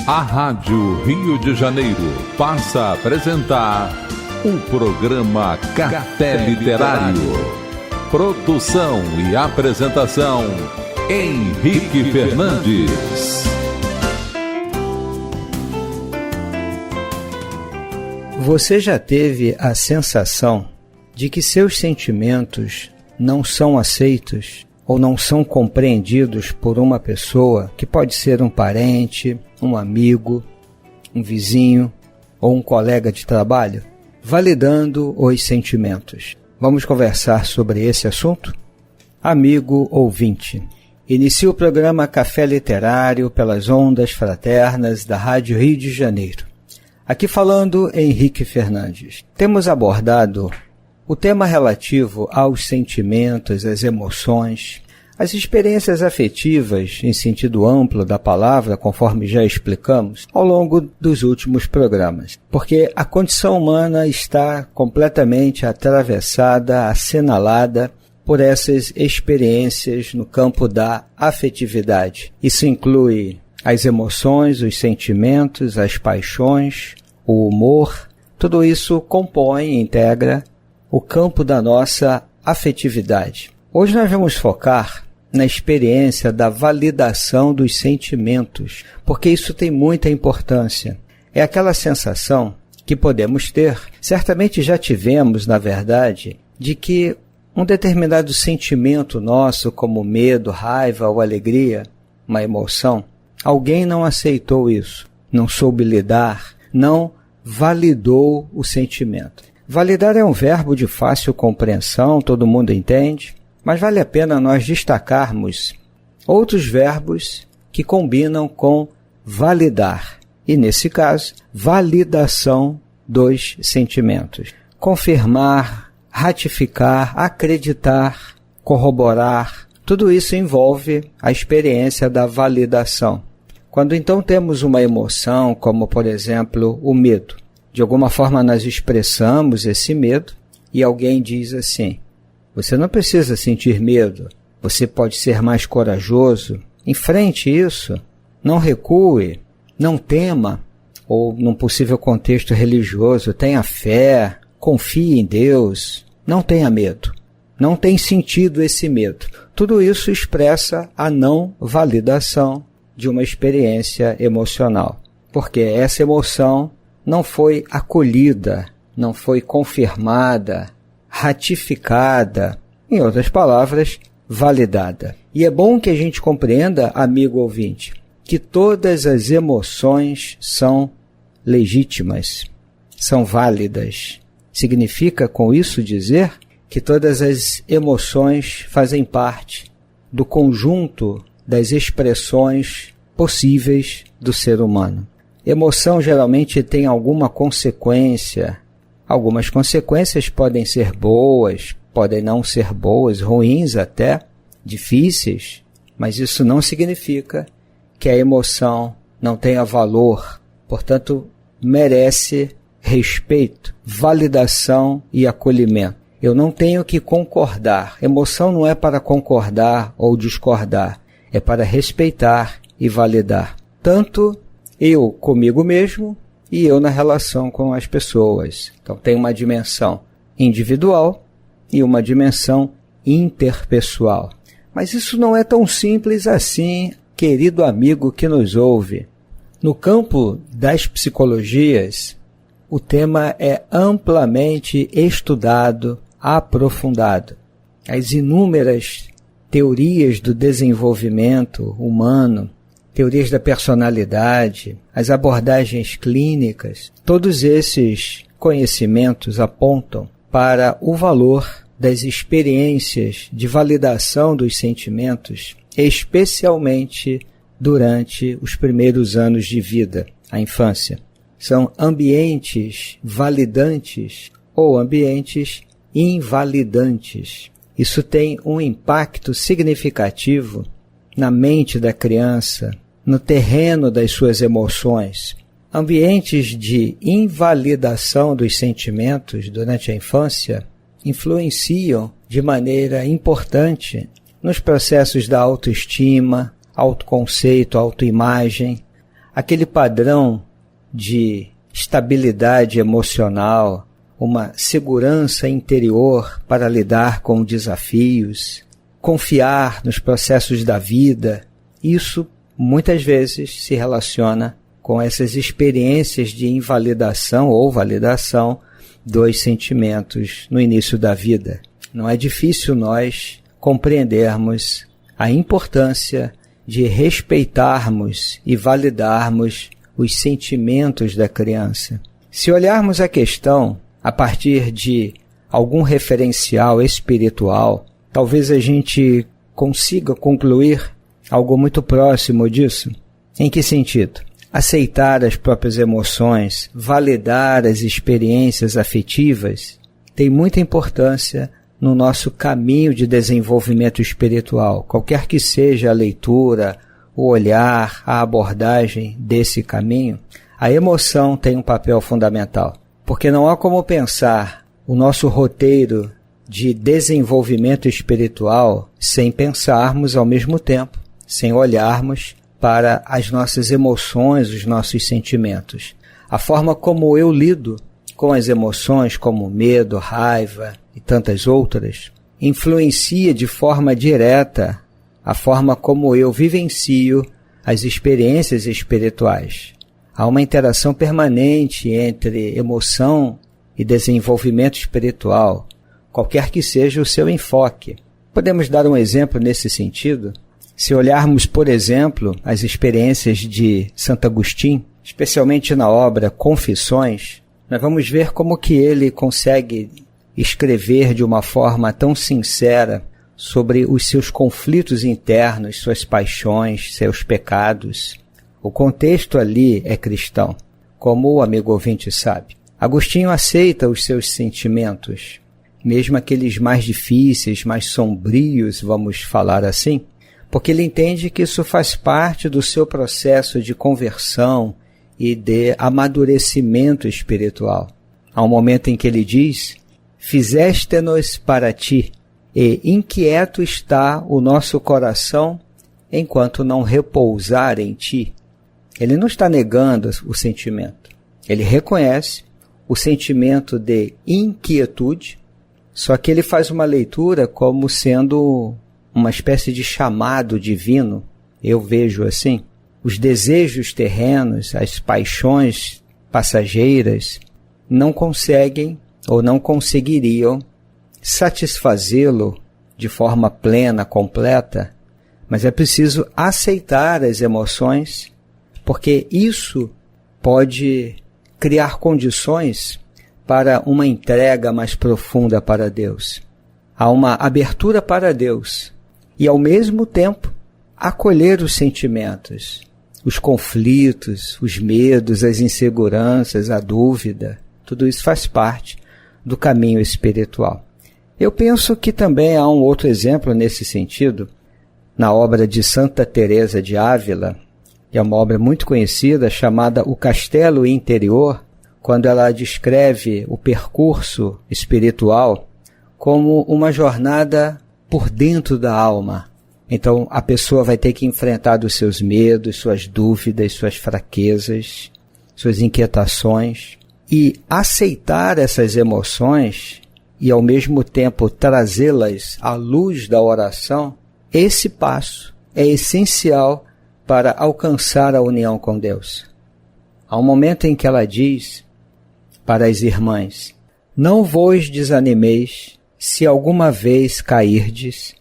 A Rádio Rio de Janeiro passa a apresentar o programa Café Literário. Produção e apresentação, Henrique Fernandes. Você já teve a sensação de que seus sentimentos não são aceitos ou não são compreendidos por uma pessoa que pode ser um parente, um amigo, um vizinho ou um colega de trabalho? Validando os sentimentos. Vamos conversar sobre esse assunto? Amigo ouvinte, inicia o programa Café Literário pelas ondas fraternas da Rádio Rio de Janeiro. Aqui falando Henrique Fernandes. Temos abordado o tema relativo aos sentimentos, às emoções, as experiências afetivas em sentido amplo da palavra, conforme já explicamos, ao longo dos últimos programas. Porque a condição humana está completamente atravessada, assinalada por essas experiências no campo da afetividade. Isso inclui as emoções, os sentimentos, as paixões, o humor. Tudo isso compõe e integra o campo da nossa afetividade. Hoje nós vamos focar na experiência da validação dos sentimentos, porque isso tem muita importância. É aquela sensação que podemos ter, certamente já tivemos, na verdade, de que um determinado sentimento nosso, como medo, raiva ou alegria, uma emoção, alguém não aceitou isso, não soube lidar, não validou o sentimento. Validar é um verbo de fácil compreensão, todo mundo entende, mas vale a pena nós destacarmos outros verbos que combinam com validar, e nesse caso, validação dos sentimentos. Confirmar, ratificar, acreditar, corroborar, tudo isso envolve a experiência da validação. Quando então temos uma emoção, como por exemplo o medo, de alguma forma nós expressamos esse medo e alguém diz assim: você não precisa sentir medo, você pode ser mais corajoso, enfrente isso, não recue, não tema, ou num possível contexto religioso, tenha fé, confie em Deus, não tenha medo, não tem sentido esse medo. Tudo isso expressa a não validação de uma experiência emocional, porque essa emoção não foi acolhida, não foi confirmada, ratificada, em outras palavras, validada. E é bom que a gente compreenda, amigo ouvinte, que todas as emoções são legítimas, são válidas. Significa com isso dizer que todas as emoções fazem parte do conjunto das expressões possíveis do ser humano. Emoção geralmente tem alguma consequência. Algumas consequências podem ser boas, podem não ser boas, ruins até, difíceis, mas isso não significa que a emoção não tenha valor, portanto, merece respeito, validação e acolhimento. Eu não tenho que concordar. Emoção não é para concordar ou discordar, é para respeitar e validar. Tanto eu comigo mesmo e eu na relação com as pessoas. Então tem uma dimensão individual e uma dimensão interpessoal. Mas isso não é tão simples assim, querido amigo que nos ouve. No campo das psicologias, o tema é amplamente estudado, aprofundado. As inúmeras teorias do desenvolvimento humano, teorias da personalidade, as abordagens clínicas, todos esses conhecimentos apontam para o valor das experiências de validação dos sentimentos, especialmente durante os primeiros anos de vida, a infância. São ambientes validantes ou ambientes invalidantes. Isso tem um impacto significativo na mente da criança, no terreno das suas emoções. Ambientes de invalidação dos sentimentos durante a infância influenciam de maneira importante nos processos da autoestima, autoconceito, autoimagem, aquele padrão de estabilidade emocional, uma segurança interior para lidar com desafios, confiar nos processos da vida. Isso muitas vezes se relaciona com essas experiências de invalidação ou validação dos sentimentos no início da vida. Não é difícil nós compreendermos a importância de respeitarmos e validarmos os sentimentos da criança. Se olharmos a questão a partir de algum referencial espiritual, talvez a gente consiga concluir algo muito próximo disso. Em que sentido? Aceitar as próprias emoções, validar as experiências afetivas, tem muita importância no nosso caminho de desenvolvimento espiritual, qualquer que seja a leitura, o olhar, a abordagem desse caminho. A emoção tem um papel fundamental, porque não há como pensar o nosso roteiro de desenvolvimento espiritual sem pensarmos ao mesmo tempo, sem olharmos para as nossas emoções, os nossos sentimentos. A forma como eu lido com as emoções, como medo, raiva e tantas outras, influencia de forma direta a forma como eu vivencio as experiências espirituais. Há uma interação permanente entre emoção e desenvolvimento espiritual, qualquer que seja o seu enfoque. Podemos dar um exemplo nesse sentido? Se olharmos, por exemplo, as experiências de Santo Agostinho, especialmente na obra Confissões, nós vamos ver como que ele consegue escrever de uma forma tão sincera sobre os seus conflitos internos, suas paixões, seus pecados. O contexto ali é cristão, como o amigo ouvinte sabe. Agostinho aceita os seus sentimentos, mesmo aqueles mais difíceis, mais sombrios, vamos falar assim, porque ele entende que isso faz parte do seu processo de conversão e de amadurecimento espiritual. Há um momento em que ele diz: fizeste-nos para ti, e inquieto está o nosso coração enquanto não repousar em ti. Ele não está negando o sentimento. Ele reconhece o sentimento de inquietude, só que ele faz uma leitura como sendo uma espécie de chamado divino. Eu vejo assim. Os desejos terrenos, as paixões passageiras, não conseguem ou não conseguiriam satisfazê-lo de forma plena, completa, mas é preciso aceitar as emoções, porque isso pode criar condições para uma entrega mais profunda para Deus. Há uma abertura para Deus e, ao mesmo tempo, acolher os sentimentos, os conflitos, os medos, as inseguranças, a dúvida. Tudo isso faz parte do caminho espiritual. Eu penso que também há um outro exemplo nesse sentido, na obra de Santa Teresa de Ávila, que é uma obra muito conhecida, chamada O Castelo Interior, quando ela descreve o percurso espiritual como uma jornada por dentro da alma. Então, a pessoa vai ter que enfrentar os seus medos, suas dúvidas, suas fraquezas, suas inquietações, e aceitar essas emoções e, ao mesmo tempo, trazê-las à luz da oração. Esse passo é essencial para alcançar a união com Deus. Há um momento em que ela diz para as irmãs: não vos desanimeis se alguma vez cairdes,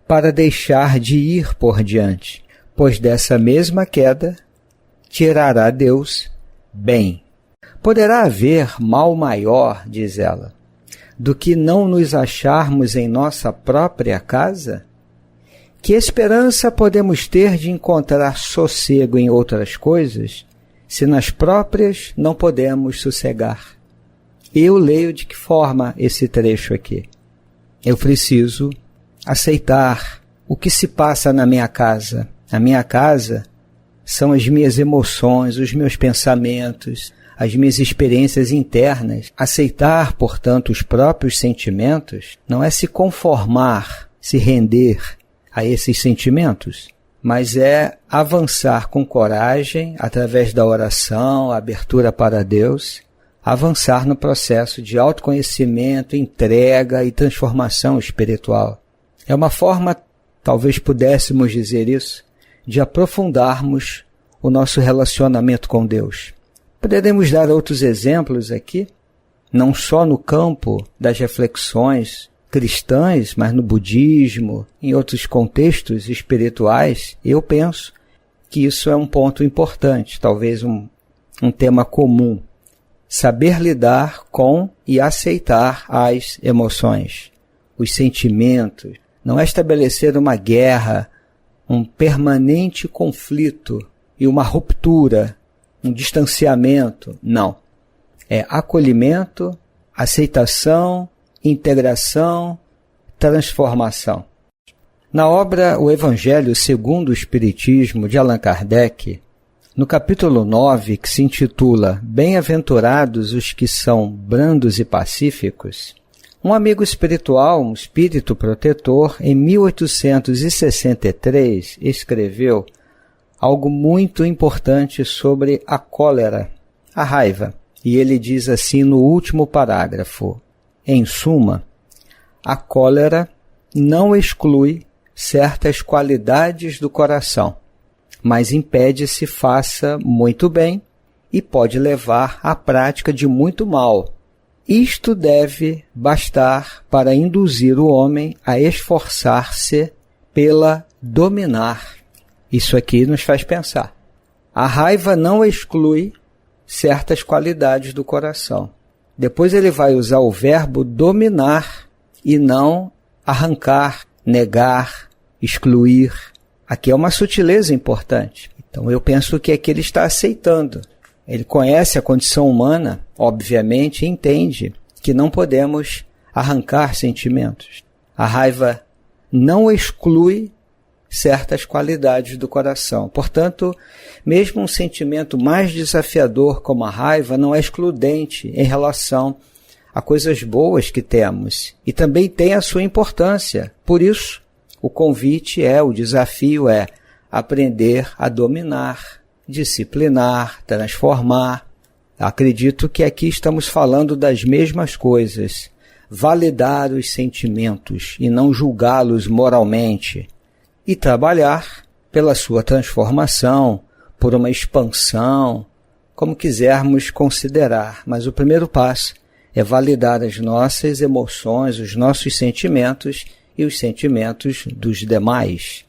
para deixar de ir por diante, pois dessa mesma queda tirará Deus bem. Poderá haver mal maior, diz ela, do que não nos acharmos em nossa própria casa? Que esperança podemos ter de encontrar sossego em outras coisas, se nas próprias não podemos sossegar? Eu leio de que forma esse trecho aqui? Eu preciso aceitar o que se passa na minha casa. A minha casa são as minhas emoções, os meus pensamentos, as minhas experiências internas. Aceitar, portanto, os próprios sentimentos não é se conformar, se render a esses sentimentos, mas é avançar com coragem, através da oração, abertura para Deus, avançar no processo de autoconhecimento, entrega e transformação espiritual. É uma forma, talvez pudéssemos dizer isso, de aprofundarmos o nosso relacionamento com Deus. Poderemos dar outros exemplos aqui, não só no campo das reflexões cristãs, mas no budismo, em outros contextos espirituais. Eu penso que isso é um ponto importante, talvez um tema comum. Saber lidar com e aceitar as emoções, os sentimentos. Não é estabelecer uma guerra, um permanente conflito e uma ruptura, um distanciamento. Não. É acolhimento, aceitação, integração, transformação. Na obra O Evangelho segundo o Espiritismo, de Allan Kardec, no capítulo 9, que se intitula Bem-aventurados os que são brandos e pacíficos, um amigo espiritual, um espírito protetor, em 1863, escreveu algo muito importante sobre a cólera, a raiva. E ele diz assim no último parágrafo: em suma, a cólera não exclui certas qualidades do coração, mas impede se faça muito bem e pode levar à prática de muito mal. Isto deve bastar para induzir o homem a esforçar-se pela dominar. Isso aqui nos faz pensar. A raiva não exclui certas qualidades do coração. Depois ele vai usar o verbo dominar e não arrancar, negar, excluir. Aqui é uma sutileza importante. Então eu penso que aqui ele está aceitando. Ele conhece a condição humana, obviamente, e entende que não podemos arrancar sentimentos. A raiva não exclui certas qualidades do coração. Portanto, mesmo um sentimento mais desafiador como a raiva não é excludente em relação a coisas boas que temos. E também tem a sua importância. Por isso, o convite o desafio é aprender a dominar, disciplinar, transformar. Acredito que aqui estamos falando das mesmas coisas. Validar os sentimentos e não julgá-los moralmente. E trabalhar pela sua transformação, por uma expansão, como quisermos considerar. Mas o primeiro passo é validar as nossas emoções, os nossos sentimentos e os sentimentos dos demais.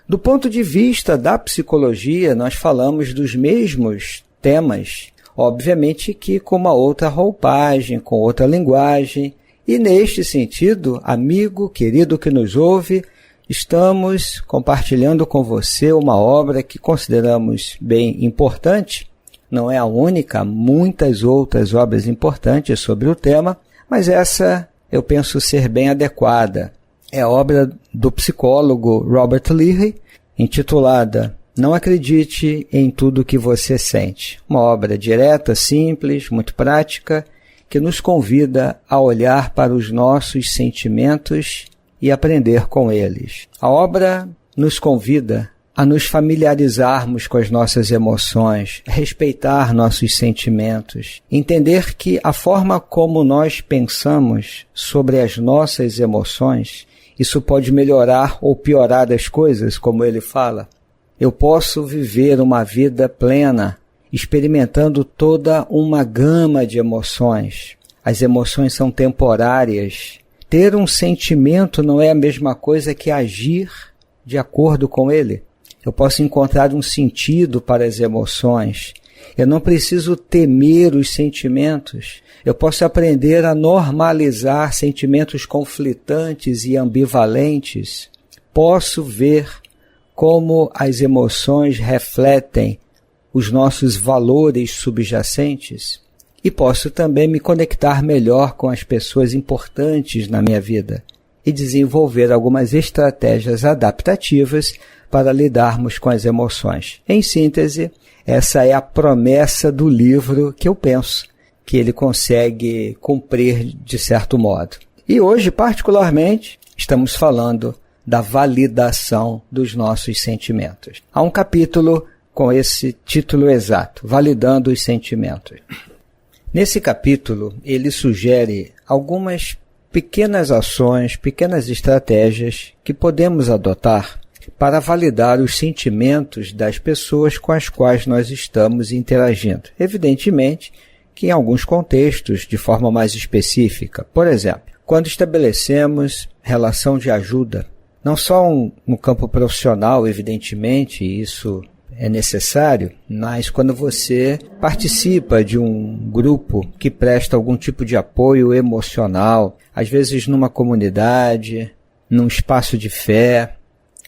Do ponto de vista da psicologia, nós falamos dos mesmos temas, obviamente que com uma outra roupagem, com outra linguagem. E neste sentido, amigo, querido que nos ouve, estamos compartilhando com você uma obra que consideramos bem importante. Não é a única, há muitas outras obras importantes sobre o tema, mas essa eu penso ser bem adequada. É a obra do psicólogo Robert Leahy, intitulada Não Acredite em Tudo que Você Sente. Uma obra direta, simples, muito prática, que nos convida a olhar para os nossos sentimentos e aprender com eles. A obra nos convida a nos familiarizarmos com as nossas emoções, respeitar nossos sentimentos, entender que a forma como nós pensamos sobre as nossas emoções, isso pode melhorar ou piorar as coisas, como ele fala. Eu posso viver uma vida plena, experimentando toda uma gama de emoções. As emoções são temporárias. Ter um sentimento não é a mesma coisa que agir de acordo com ele. Eu posso encontrar um sentido para as emoções. Eu não preciso temer os sentimentos. Eu posso aprender a normalizar sentimentos conflitantes e ambivalentes. Posso ver como as emoções refletem os nossos valores subjacentes. E posso também me conectar melhor com as pessoas importantes na minha vida e desenvolver algumas estratégias adaptativas para lidarmos com as emoções. Em síntese, essa é a promessa do livro que eu penso que ele consegue cumprir de certo modo. E hoje, particularmente, estamos falando da validação dos nossos sentimentos. Há um capítulo com esse título exato, Validando os Sentimentos. Nesse capítulo, ele sugere algumas pequenas ações, pequenas estratégias que podemos adotar para validar os sentimentos das pessoas com as quais nós estamos interagindo. Evidentemente que em alguns contextos, de forma mais específica. Por exemplo, quando estabelecemos relação de ajuda, não só no campo profissional, evidentemente, isso é necessário, mas quando você participa de um grupo que presta algum tipo de apoio emocional, às vezes numa comunidade, num espaço de fé,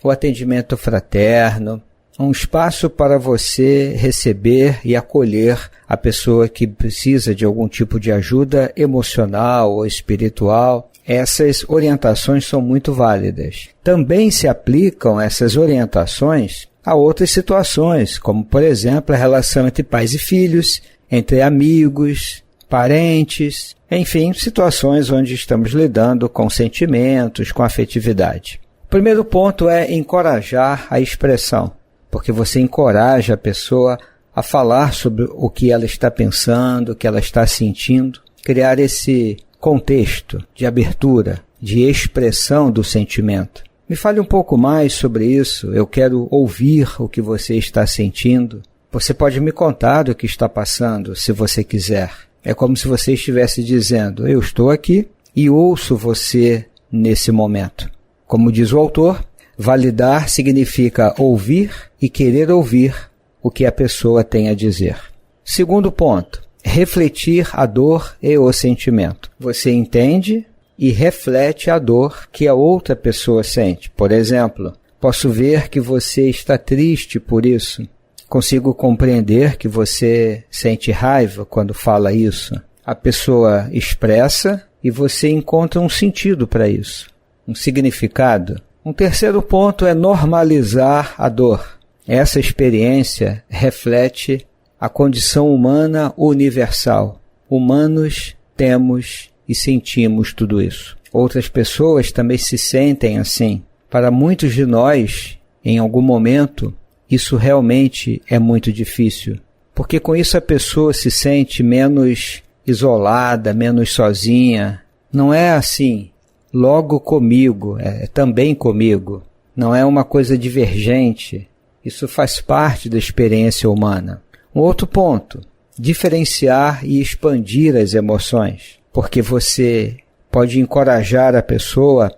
o atendimento fraterno, um espaço para você receber e acolher a pessoa que precisa de algum tipo de ajuda emocional ou espiritual. Essas orientações são muito válidas. Também se aplicam essas orientações a outras situações, como, por exemplo, a relação entre pais e filhos, entre amigos, parentes, enfim, situações onde estamos lidando com sentimentos, com afetividade. O primeiro ponto é encorajar a expressão, porque você encoraja a pessoa a falar sobre o que ela está pensando, o que ela está sentindo, criar esse contexto de abertura, de expressão do sentimento. Me fale um pouco mais sobre isso, eu quero ouvir o que você está sentindo. Você pode me contar o que está passando, se você quiser. É como se você estivesse dizendo, eu estou aqui e ouço você nesse momento. Como diz o autor, validar significa ouvir e querer ouvir o que a pessoa tem a dizer. Segundo ponto, refletir a dor e o sentimento. Você entende e reflete a dor que a outra pessoa sente. Por exemplo, posso ver que você está triste por isso. Consigo compreender que você sente raiva quando fala isso. A pessoa expressa e você encontra um sentido para isso, um significado. Um terceiro ponto é normalizar a dor. Essa experiência reflete a condição humana universal. Humanos temos e sentimos tudo isso. Outras pessoas também se sentem assim. Para muitos de nós, em algum momento, isso realmente é muito difícil, porque com isso a pessoa se sente menos isolada, menos sozinha. Não é assim, logo comigo, é também comigo. Não é uma coisa divergente. Isso faz parte da experiência humana. Um outro ponto, diferenciar e expandir as emoções, porque você pode encorajar a pessoa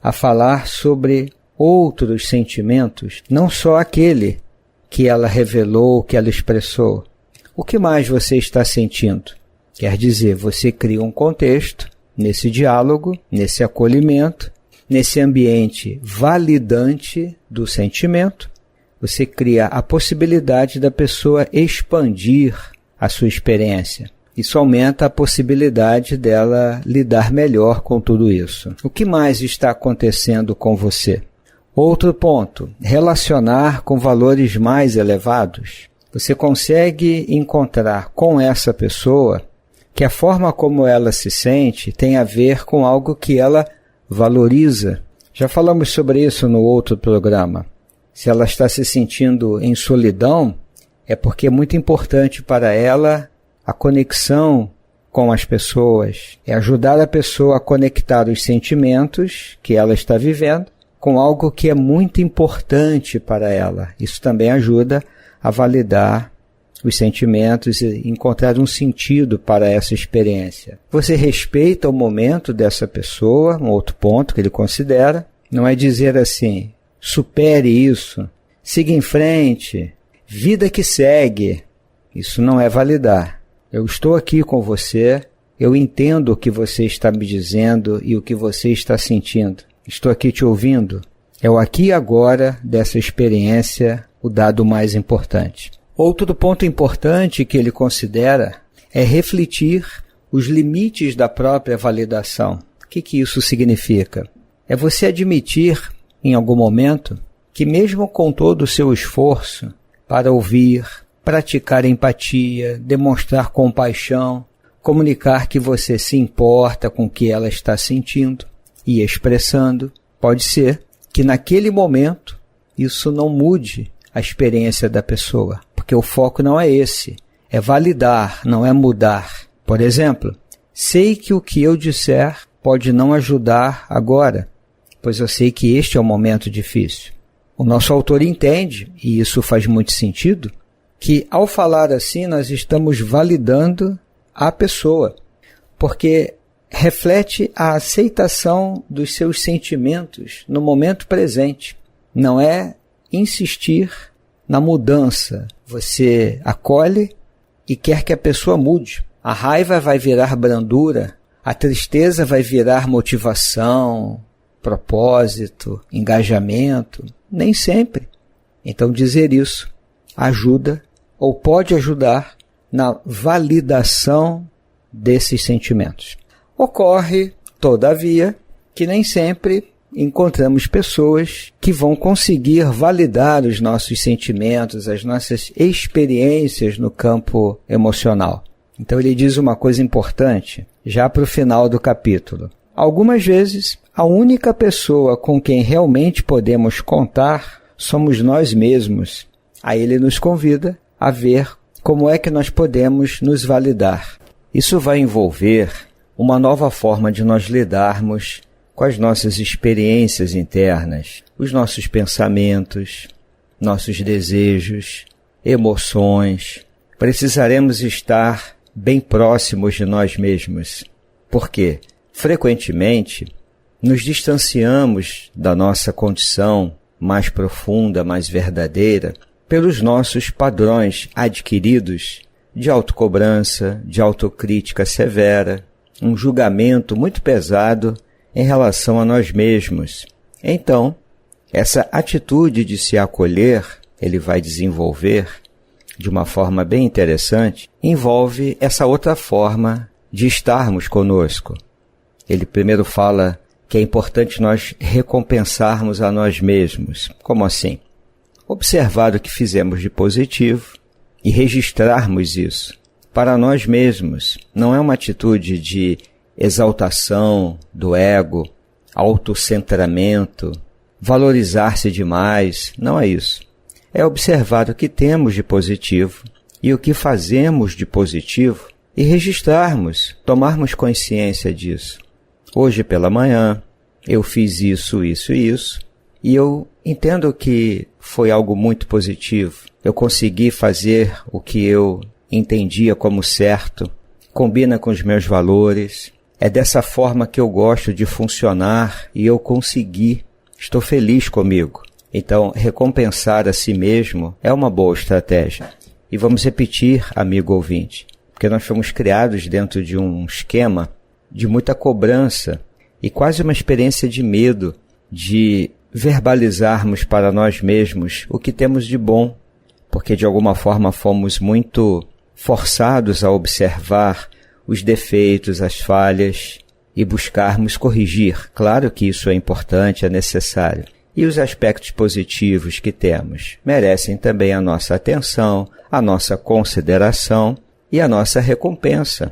a falar sobre outros sentimentos, não só aquele que ela revelou, que ela expressou. O que mais você está sentindo? Quer dizer, você cria um contexto nesse diálogo, nesse acolhimento, nesse ambiente validante do sentimento. Você cria a possibilidade da pessoa expandir a sua experiência. Isso aumenta a possibilidade dela lidar melhor com tudo isso. O que mais está acontecendo com você? Outro ponto, relacionar com valores mais elevados. Você consegue encontrar com essa pessoa que a forma como ela se sente tem a ver com algo que ela valoriza. Já falamos sobre isso no outro programa. Se ela está se sentindo em solidão, é porque é muito importante para ela a conexão com as pessoas. É ajudar a pessoa a conectar os sentimentos que ela está vivendo com algo que é muito importante para ela. Isso também ajuda a validar os sentimentos e encontrar um sentido para essa experiência. Você respeita o momento dessa pessoa, um outro ponto que ele considera. Não é dizer assim, supere isso, siga em frente, vida que segue. Isso não é validar. Eu estou aqui com você, eu entendo o que você está me dizendo e o que você está sentindo. Estou aqui te ouvindo. É o aqui e agora dessa experiência o dado mais importante. Outro ponto importante que ele considera é refletir os limites da própria validação. O que isso significa? É você admitir, em algum momento, que mesmo com todo o seu esforço para ouvir, praticar empatia, demonstrar compaixão, comunicar que você se importa com o que ela está sentindo e expressando, pode ser que naquele momento isso não mude a experiência da pessoa, porque o foco não é esse, é validar, não é mudar. Por exemplo, sei que o que eu disser pode não ajudar agora, pois eu sei que este é um momento difícil. O nosso autor entende, e isso faz muito sentido, que ao falar assim nós estamos validando a pessoa, porque reflete a aceitação dos seus sentimentos no momento presente. Não é insistir na mudança. Você acolhe e quer que a pessoa mude. A raiva vai virar brandura, a tristeza vai virar motivação, propósito, engajamento. Nem sempre. Então dizer isso ajuda ou pode ajudar na validação desses sentimentos. Ocorre, todavia, que nem sempre encontramos pessoas que vão conseguir validar os nossos sentimentos, as nossas experiências no campo emocional. Então ele diz uma coisa importante, já para o final do capítulo. Algumas vezes, a única pessoa com quem realmente podemos contar somos nós mesmos. Aí ele nos convida a ver como é que nós podemos nos validar. Isso vai envolver uma nova forma de nós lidarmos com as nossas experiências internas, os nossos pensamentos, nossos desejos, emoções. Precisaremos estar bem próximos de nós mesmos, porque, frequentemente, nos distanciamos da nossa condição mais profunda, mais verdadeira, pelos nossos padrões adquiridos de autocobrança, de autocrítica severa, um julgamento muito pesado em relação a nós mesmos. Então, essa atitude de se acolher, ele vai desenvolver de uma forma bem interessante, envolve essa outra forma de estarmos conosco. Ele primeiro fala que é importante nós recompensarmos a nós mesmos. Como assim? Observar o que fizemos de positivo e registrarmos isso para nós mesmos. Não é uma atitude de exaltação do ego, autocentramento, valorizar-se demais. Não é isso. É observar o que temos de positivo e o que fazemos de positivo e registrarmos, tomarmos consciência disso. Hoje pela manhã eu fiz isso, isso e isso, e eu entendo que foi algo muito positivo. Eu consegui fazer o que eu entendia como certo, combina com os meus valores. É dessa forma que eu gosto de funcionar e eu consegui. Estou feliz comigo. Então, recompensar a si mesmo é uma boa estratégia. E vamos repetir, amigo ouvinte, porque nós fomos criados dentro de um esquema de muita cobrança e quase uma experiência de medo de verbalizarmos para nós mesmos o que temos de bom, porque de alguma forma fomos muito forçados a observar os defeitos, as falhas e buscarmos corrigir. Claro que isso é importante, é necessário. E os aspectos positivos que temos merecem também a nossa atenção, a nossa consideração e a nossa recompensa.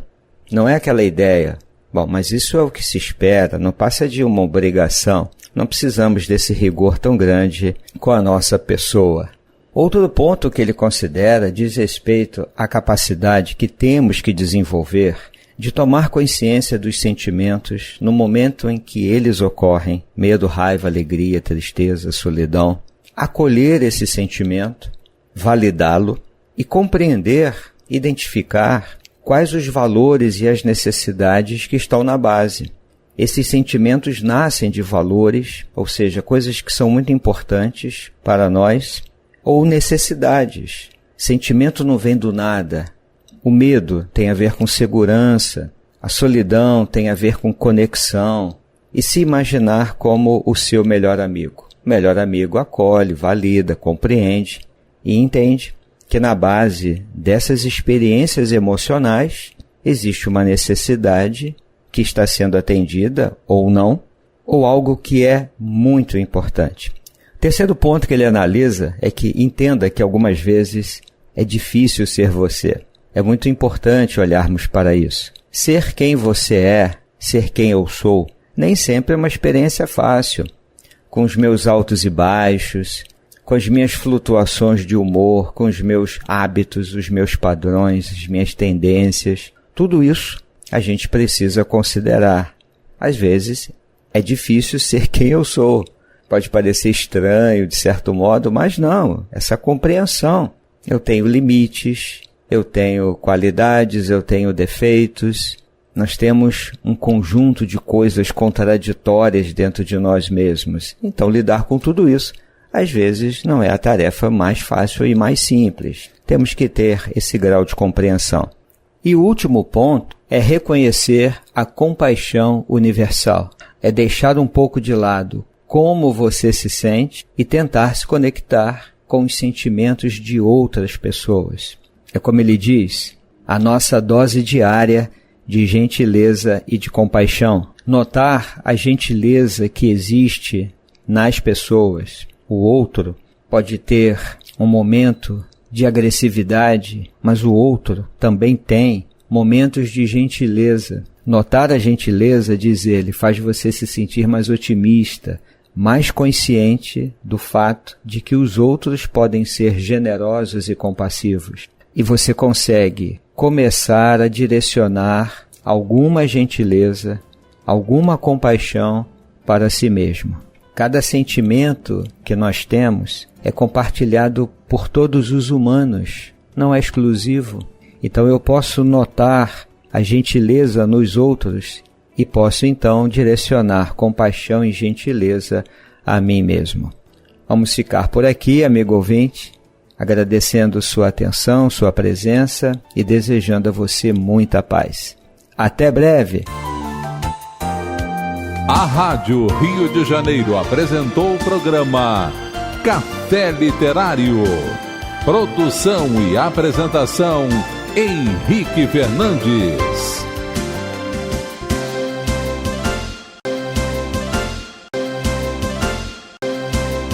Não é aquela ideia, bom, mas isso é o que se espera, não passa de uma obrigação. Não precisamos desse rigor tão grande com a nossa pessoa. Outro ponto que ele considera diz respeito à capacidade que temos que desenvolver de tomar consciência dos sentimentos no momento em que eles ocorrem, medo, raiva, alegria, tristeza, solidão, acolher esse sentimento, validá-lo e compreender, identificar quais os valores e as necessidades que estão na base. Esses sentimentos nascem de valores, ou seja, coisas que são muito importantes para nós, ou necessidades. Sentimento não vem do nada. O medo tem a ver com segurança, a solidão tem a ver com conexão e se imaginar como o seu melhor amigo. O melhor amigo acolhe, valida, compreende e entende que na base dessas experiências emocionais existe uma necessidade que está sendo atendida ou não, ou algo que é muito importante. O terceiro ponto que ele analisa é que entenda que algumas vezes é difícil ser você. É muito importante olharmos para isso. Ser quem você é, ser quem eu sou, nem sempre é uma experiência fácil. com os meus altos e baixos, com as minhas flutuações de humor, com os meus hábitos, os meus padrões, as minhas tendências. Tudo isso a gente precisa considerar. Às vezes é difícil ser quem eu sou. Pode parecer estranho de certo modo, mas não. Essa compreensão. Eu tenho limites, eu tenho qualidades, eu tenho defeitos. Nós temos um conjunto de coisas contraditórias dentro de nós mesmos. Então, lidar com tudo isso, às vezes, não é a tarefa mais fácil e mais simples. Temos que ter esse grau de compreensão. E o último ponto é reconhecer a compaixão universal. É deixar um pouco de lado como você se sente e tentar se conectar com os sentimentos de outras pessoas. É como ele diz, a nossa dose diária de gentileza e de compaixão. Notar a gentileza que existe nas pessoas. O outro pode ter um momento de agressividade, mas o outro também tem momentos de gentileza. Notar a gentileza, diz ele, faz você se sentir mais otimista, mais consciente do fato de que os outros podem ser generosos e compassivos. E você consegue começar a direcionar alguma gentileza, alguma compaixão para si mesmo. Cada sentimento que nós temos é compartilhado por todos os humanos, não é exclusivo. Então eu posso notar a gentileza nos outros e posso então direcionar compaixão e gentileza a mim mesmo. Vamos ficar por aqui, amigo ouvinte, agradecendo sua atenção, sua presença e desejando a você muita paz. Até breve! A Rádio Rio de Janeiro apresentou o programa Café Literário. Produção e apresentação, Henrique Fernandes.